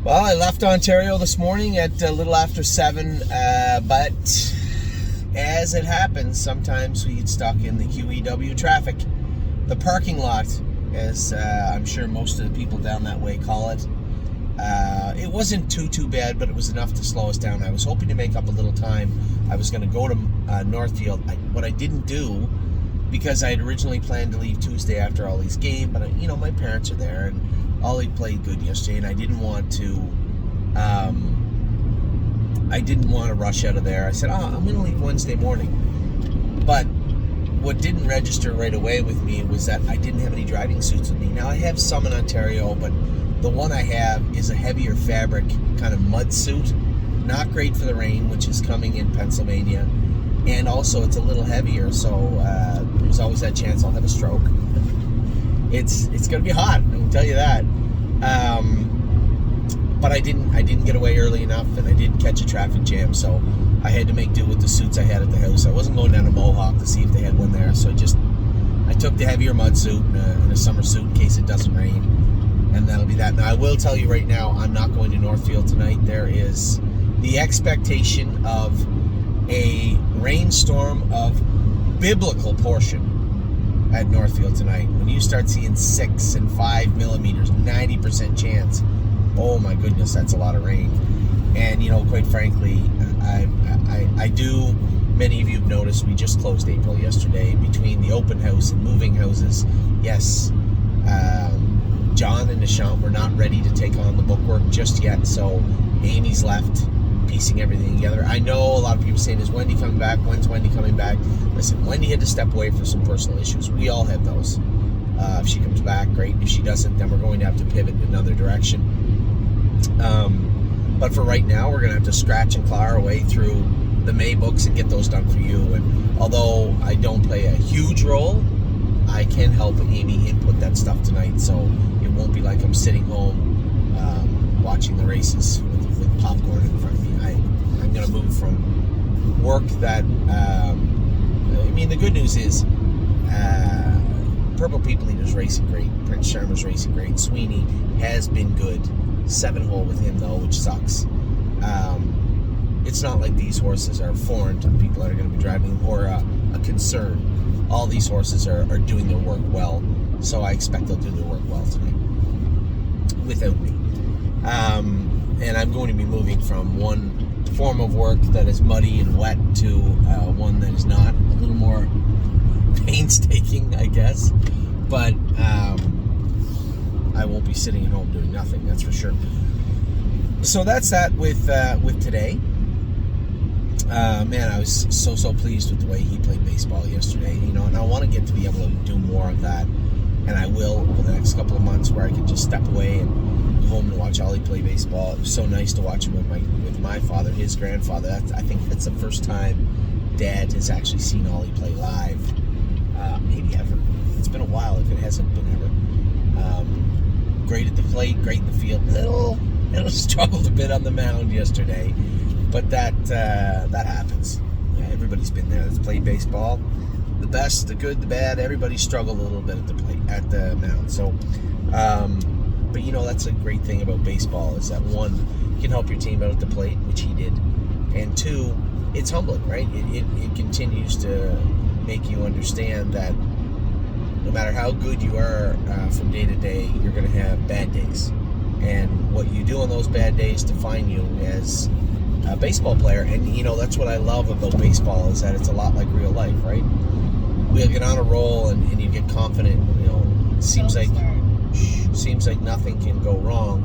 Well, I left Ontario this morning at a little after 7, but as it happens, sometimes we get stuck in the QEW traffic. The parking lot, as I'm sure most of the people down that way call it. It wasn't too bad, but it was enough to slow us down. I was hoping to make up a little time. I was going to go to Northfield. What I didn't do, because I had originally planned to leave Tuesday after Ollie's game, but my parents are there, and Ollie played good yesterday, and I didn't want to rush out of there. I said, I'm going to leave Wednesday morning. But what didn't register right away with me was that I didn't have any driving suits with me. Now, I have some in Ontario, but the one I have is a heavier fabric kind of mud suit. Not great for the rain, which is coming in Pennsylvania. And also, it's a little heavier, so there's always that chance I'll have a stroke. It's going to be hot, I can tell you that. But I didn't get away early enough, and I didn't catch a traffic jam, so I had to make do with the suits I had at the house. I wasn't going down to Mohawk to see if they had one there, so I took the heavier mud suit and a summer suit in case it doesn't rain, and that'll be that. Now, I will tell you right now, I'm not going to Northfield tonight. There is the expectation of a rainstorm of biblical portion at Northfield tonight. When you start seeing 6 and 5 millimeters, 90% chance, oh my goodness, that's a lot of rain. And quite frankly, I do. Many of you have noticed we just closed April yesterday between the open house and moving houses. Yes, John and Nishant were not ready to take on the bookwork just yet, so Amy's left piecing everything together. I know a lot of people saying, is Wendy coming back? When's Wendy coming back? Listen, Wendy had to step away for some personal issues. We all have those. If she comes back, great. If she doesn't, then we're going to have to pivot in another direction. But for right now, we're going to have to scratch and claw our way through the May books and get those done for you. And although I don't play a huge role, I can help Amy input that stuff tonight, so it won't be like I'm sitting home watching the races with popcorn in front of me. I'm going to move from work that, the good news is Purple People Eater's racing great. Prince Sharma's racing great. Sweeney has been good. 7-hole with him, though, which sucks. It's not like these horses are foreign to the people that are going to be driving or a concern. All these horses are doing their work well, so I expect they'll do their work well tonight without me. And I'm going to be moving from one form of work that is muddy and wet to one that is not, a little more painstaking, I guess. But I won't be sitting at home doing nothing, that's for sure. So that's that with today. Man, I was so pleased with the way he played baseball yesterday. And I want to get to be able to do more of that, and I will over the next couple of months, where I can just step away and go home and watch Ollie play baseball. It was so nice to watch him with my father, his grandfather. I think that's the first time Dad has actually seen Ollie play live, maybe ever. It's been a while if it hasn't been ever. Great at the plate, great in the field. Little struggled a bit on the mound yesterday, but that happens. Yeah, everybody's been there that's played baseball. The best, the good, the bad. Everybody struggled a little bit at the mound. So, but that's a great thing about baseball, is that one, you can help your team out at the plate, which he did, and two, it's humbling, right? It continues to make you understand that no matter how good you are from day to day, you're going to have bad days. And what you do on those bad days define you as a baseball player. And, that's what I love about baseball, is that it's a lot like real life, right? We'll get on a roll and you get confident. Seems like nothing can go wrong.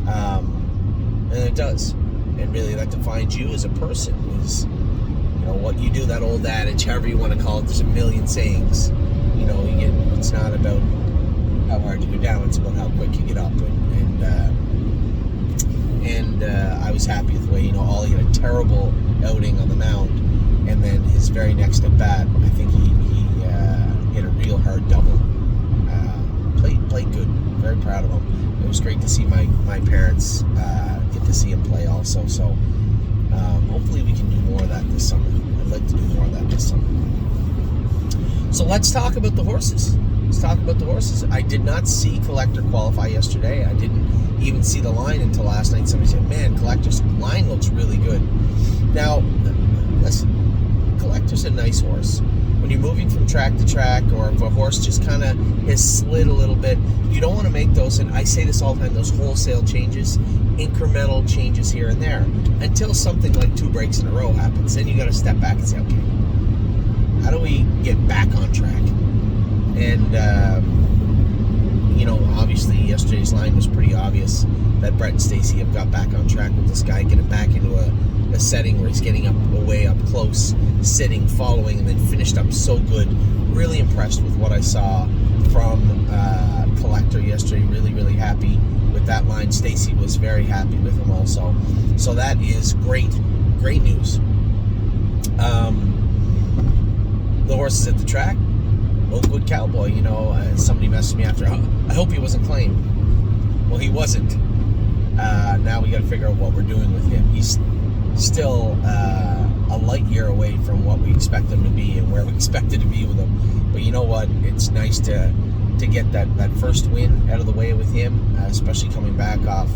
And it does. And really that defines you as a person, is, what you do, that old adage, however you want to call it. There's a million sayings. It's not about how hard you go down, it's about how quick you get up. And I was happy with the way, Ollie had a terrible outing on the mound, and then his very next at bat, I think he hit a real hard double. Played good. Very proud of him. It was great to see my parents get to see him play also. So hopefully we can do more of that this summer. I'd like to do more of that this summer. So let's talk about the horses. I did not see Collector qualify yesterday. I didn't even even see the line until last night. Somebody said, man, Collector's line looks really good. Now, listen, Collector's a nice horse. When you're moving from track to track, or if a horse just kind of has slid a little bit, you don't want to make those, and I say this all the time, those wholesale changes, incremental changes here and there, until something like 2 breaks in a row happens. Then you got to step back and say, okay, how do we get back on track? And, obviously yesterday's line was pretty obvious that Brett and Stacy have got back on track with this guy, getting back into a setting where he's getting way up close, sitting, following, and then finished up so good. Really impressed with what I saw from Collector yesterday. Really, really happy with that line. Stacy was very happy with him also. So that is great news. The horse is at the track. Oh, good cowboy. Somebody messaged me after. I hope he wasn't claimed. Well, he wasn't. Now we got to figure out what we're doing with him. He's still a light year away from what we expect him to be and where we expected to be with him. But you know what? It's nice to get that first win out of the way with him, especially coming back off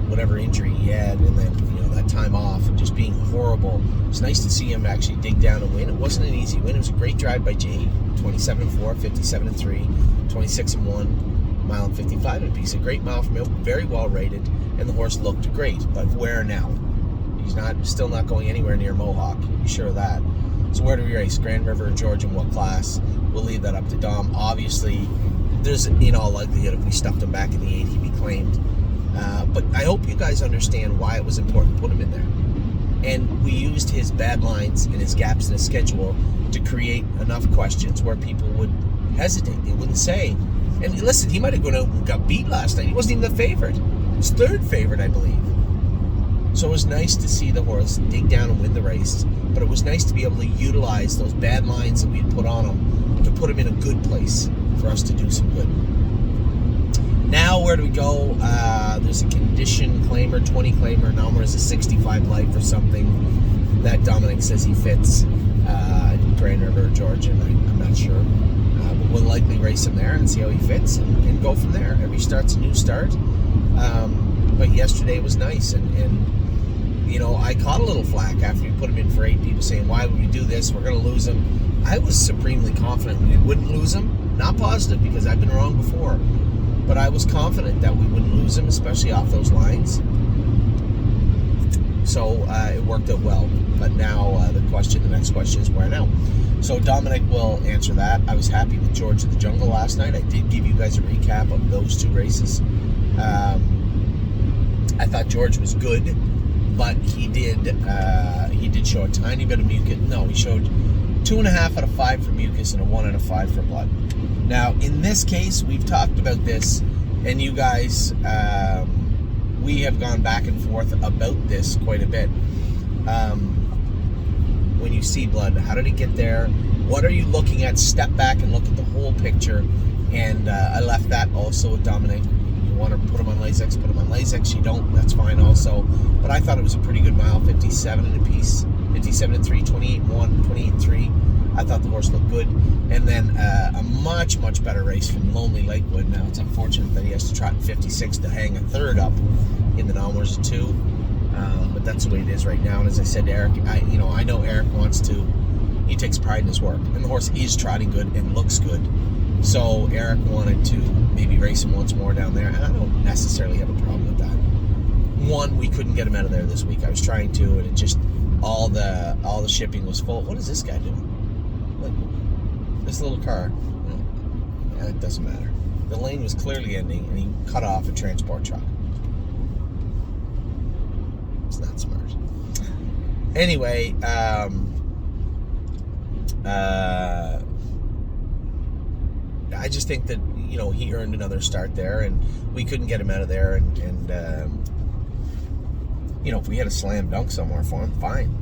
whatever injury he had, and then that time off and just being horrible. It's nice to see him actually dig down and win. It wasn't an easy win. It was a great drive by Jade, 27-4, 57-3, 26-1, mile and 55 and a piece. A great mile from him, very well rated, and the horse looked great. But where now? He's still not going anywhere near Mohawk. Be sure of that. So where do we race? Grand River or George, in what class? We'll leave that up to Dom. Obviously, there's in all likelihood if we stuffed him back in the 8, he'd be claimed. But I hope you guys understand why it was important to put him in there. And we used his bad lines and his gaps in his schedule to create enough questions where people would hesitate. They wouldn't say. And listen, he might have gone out and got beat last night. He wasn't even the favorite. He was 3rd favorite, I believe. So it was nice to see the horse dig down and win the race. But it was nice to be able to utilize those bad lines that we had put on him to put him in a good place for us to do some good. Now, where do we go? There's a condition claimer, 20 claimer. Now there's a 65 life or something that Dominic says he fits. Grand River, Georgia, I'm not sure. But we'll likely race him there and see how he fits and go from there. Every start's a new start. But yesterday was nice. And I caught a little flack after we put him in for 8. People saying, why would we do this? We're going to lose him. I was supremely confident we wouldn't lose him. Not positive, because I've been wrong before. But I was confident that we wouldn't lose him, especially off those lines. So it worked out well. But now the next question is where now? So Dominic will answer that. I was happy with George of the Jungle last night. I did give you guys a recap of those 2 races. I thought George was good, but he did show a tiny bit of mucus. No, he showed 2.5 out of 5 for mucus and a 1 out of 5 for blood. Now, in this case, we've talked about this, and you guys, we have gone back and forth about this quite a bit. When you see blood, how did it get there? What are you looking at? Step back and look at the whole picture. And I left that also with Dominic. You want to put him on Lasix, put him on Lasix. You don't, that's fine also. But I thought it was a pretty good mile, 57 and a piece, 57-3, 28-1, 28-3. I thought the horse looked good. And then a much, much better race from Lonely Lakewood. Now, it's unfortunate that he has to trot in 56 to hang a 3rd up in the non-winners of 2. But that's the way it is right now. And as I said to Eric, I know Eric he takes pride in his work. And the horse is trotting good and looks good. So Eric wanted to maybe race him once more down there. And I don't necessarily have a problem with that. One, we couldn't get him out of there this week. I was trying to, and it just, all the shipping was full. What is this guy doing? Like, this little car. Yeah, it doesn't matter. The lane was clearly ending, and he cut off a transport truck. It's not smart. Anyway, I just think that, he earned another start there, and we couldn't get him out of there, and if we had a slam dunk somewhere for him, fine.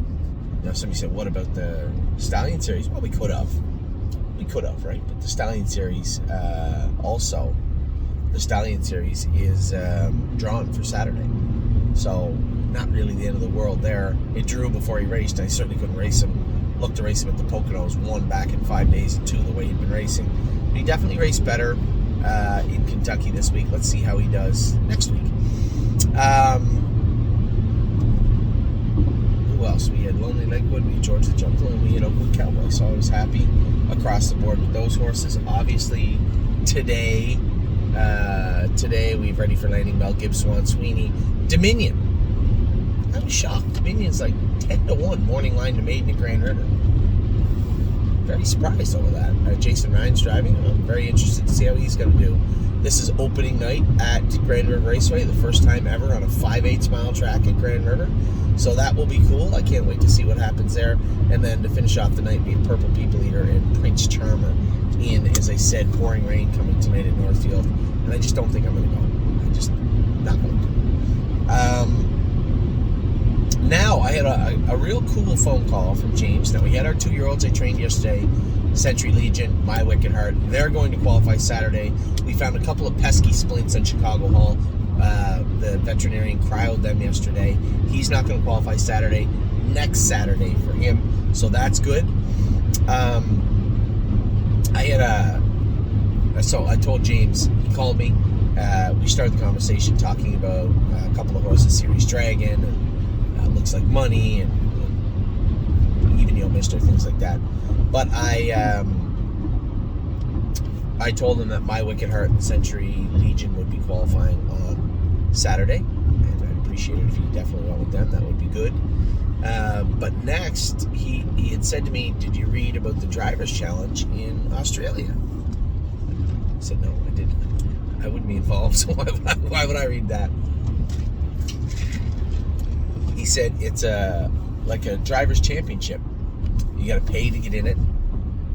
Somebody said, what about the Stallion Series? Well, we could have, right? But the Stallion Series, also, the Stallion Series is drawn for Saturday. So, not really the end of the world there. It drew before he raced. I certainly couldn't race him. Looked to race him at the Poconos, 1 back in 5 days, and 2 the way he'd been racing. But he definitely raced better. in Kentucky this week. Let's see how he does next week. Who else? We had Lonely Lakewood, we had George the Jungle, and we had Oakwood Cowboy. So I was happy across the board with those horses. Obviously, today we've ready for landing Mel Gibbs, Swan Sweeney, Dominion. I was shocked. Dominion's like 10-1 morning line to maiden at Grand River. Very surprised over that. Jason Ryan's driving. I'm very interested to see how he's going to do. This is opening night at Grand River Raceway, the first time ever on a 5/8 mile track at Grand River. So that will be cool. I can't wait to see what happens there. And then to finish off the night, we have Purple People Eater and Prince Charmer in, as I said, pouring rain coming tonight at Northfield. And I just don't think I'm going to go. I'm just not going to do it. Now, I had a real cool phone call from James. Now, we had our 2-year-olds I trained yesterday, Century Legion, My Wicked Heart. They're going to qualify Saturday. We found a couple of pesky splints on Chicago Hall. The veterinarian cryoed them yesterday. He's not going to qualify Saturday. Next Saturday for him. So that's good. So I told James, he called me. We started the conversation talking about a couple of horses, Series Dragon, and Looks Like Money, and even Mister, things like that. But I told him that My Wicked Heart and Century Legion would be qualifying on Saturday, and I'd appreciate it if he definitely went with them. That would be good. But next, he had said to me, "Did you read about the Drivers' Challenge in Australia?" I said, "No, I didn't. I wouldn't be involved, so why would I read that?" He said it's like a driver's championship. You got to pay to get in it,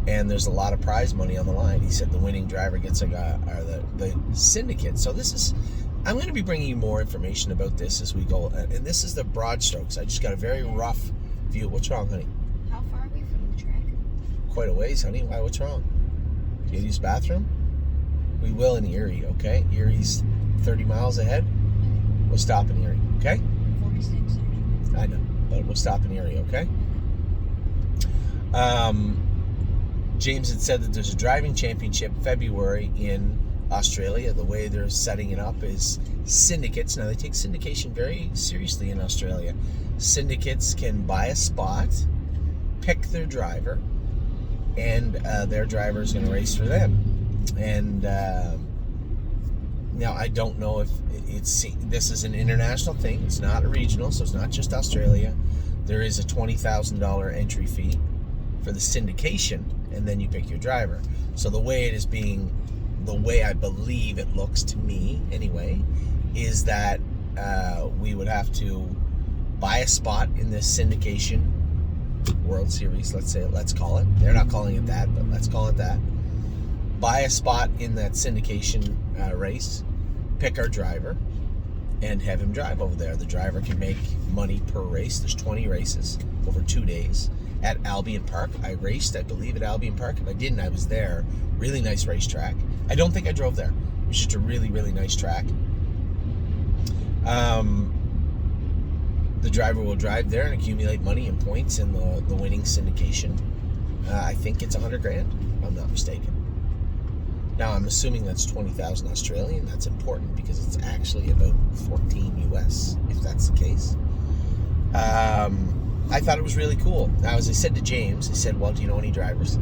and there's a lot of prize money on the line. He said the winning driver gets the syndicate. So I'm going to be bringing you more information about this as we go, and this is the broad strokes. I just got a very rough view. What's wrong, honey? How far are we from the track? Quite a ways, honey. Why? What's wrong? Do you use the bathroom? We will in Erie, okay? Erie's 30 miles ahead. We'll stop in Erie, okay? 46. I know, but we'll stop in Erie, okay? James had said that there's a driving championship February in Australia. The way they're setting it up is syndicates. Now, they take syndication very seriously in Australia. Syndicates can buy a spot, pick their driver, and their driver is going to race for them. And now, I don't know if this is an international thing. It's not a regional, so it's not just Australia. There is a $20,000 entry fee for the syndication, and then you pick your driver. So the way it is being, the way I believe it looks to me anyway, is that we would have to buy a spot in this syndication World Series, let's call it. They're not calling it that, but let's call it that. Buy a spot in that syndication race, pick our driver, and have him drive over there. The driver can make money per race. There's 20 races over 2 days at Albion Park. I raced, I believe, at Albion Park. If I didn't, I was there. Really nice racetrack. I don't think I drove there. It was just a really, really nice track. The driver will drive there and accumulate money and points in the winning syndication. I think it's $100,000, if I'm not mistaken. Now, I'm assuming that's 20,000 Australian. That's important because it's actually about 14 US, if that's the case. I thought it was really cool. Now, as I said to James, I said, "Well, do you know any drivers?"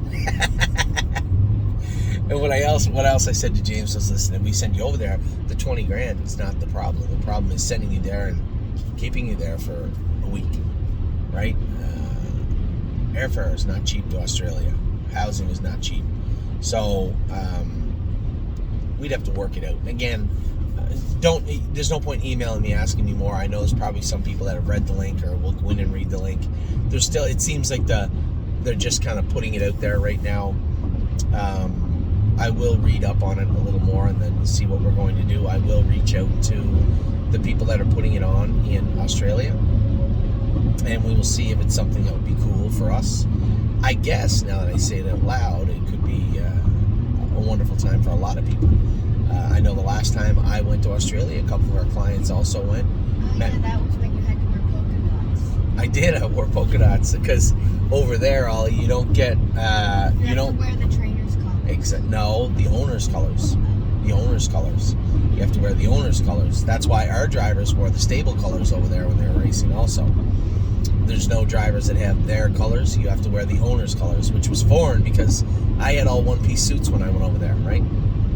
And what else I said to James was, "Listen, if we send you over there, the $20,000 is not the problem. The problem is sending you there and keeping you there for a week, right? Airfare is not cheap to Australia. Housing is not cheap. So we'd have to work it out. And again, there's no point emailing me asking me more. I know there's probably some people that have read the link or will go in and read the link. There's still, it seems like they're just kind of putting it out there right now. I will read up on it a little more and then see what we're going to do. I will reach out to the people that are putting it on in Australia, and we will see if it's something that would be cool for us. I guess, now that I say it out loud, it could be a wonderful time for a lot of people. I know the last time I went to Australia, a couple of our clients also went. Yeah, that was when you had to wear polka dots. I did. I wore polka dots because over there, Ollie, you don't get... you don't wear the trainer's colors. No, the owner's colors. the owner's colors. You have to wear the owner's colors. That's why our drivers wore the stable colors over there when they were racing also. There's no drivers that have their colors. You have to wear the owner's colors, which was foreign because I had all one-piece suits when I went over there, right?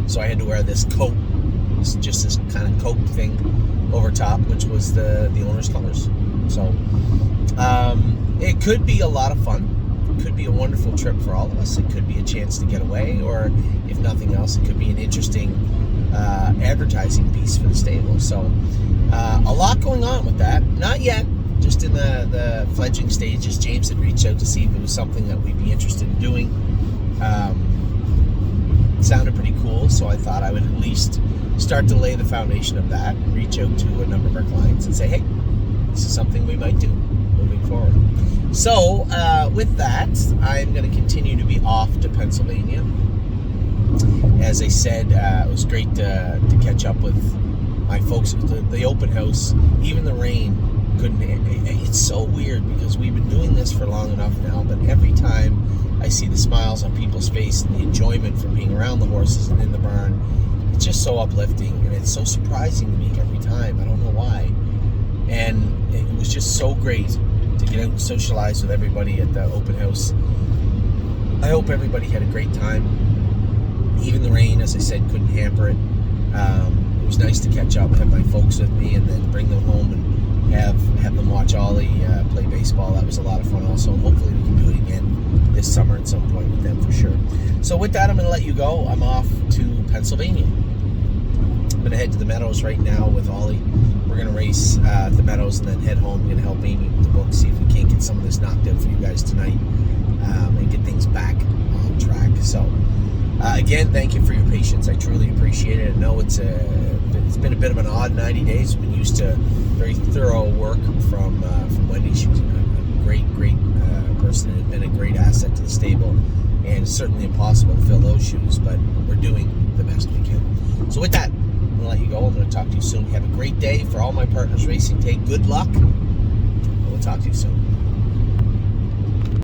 So I had to wear this coat, just this kind of coat thing over top, which was the owner's colors. So it could be a lot of fun. It could be a wonderful trip for all of us. It could be a chance to get away, or if nothing else, it could be an interesting advertising piece for the stable. So a lot going on with that. Not yet, just in the fledgling stages. James had reached out to see if it was something that we'd be interested in doing. It sounded pretty cool, so I thought I would at least start to lay the foundation of that and reach out to a number of our clients and say, hey, this is something we might do moving forward. So with that, I'm going to continue to be off to Pennsylvania. As I said, it was great to catch up with my folks at the open house. Even the rain couldn't. It's so weird because we've been doing this for long enough now, but every time I see the smiles on people's face and the enjoyment from being around the horses and in the barn, it's just so uplifting, and it's so surprising to me every time. I don't know why. And it was just so great to get out and socialize with everybody at the open house. I hope everybody had a great time. Even the rain, as I said, couldn't hamper it. It was nice to catch up, have my folks with me, and then bring them home and have them watch Ollie play baseball. That was a lot of fun also. Hopefully we can do it again this summer at some point with them for sure. So with that, I'm going to let you go. I'm off to Pennsylvania. I'm going to head to the Meadows right now with Ollie. We're going to race at the Meadows and then head home. I'm going to help Amy with the book, see if we can't get some of this knocked out for you guys tonight and get things back on track. So again, thank you for your patience. I truly appreciate it. I know it's been a bit of an odd 90 days. We've been used to very thorough work from Wendy. She was a great person and been a great asset to the stable. And it's certainly impossible to fill those shoes, but we're doing the best we can. So with that, I'm going to let you go. I'm going to talk to you soon. Have a great day. For all my partners racing, take good luck. We'll talk to you soon.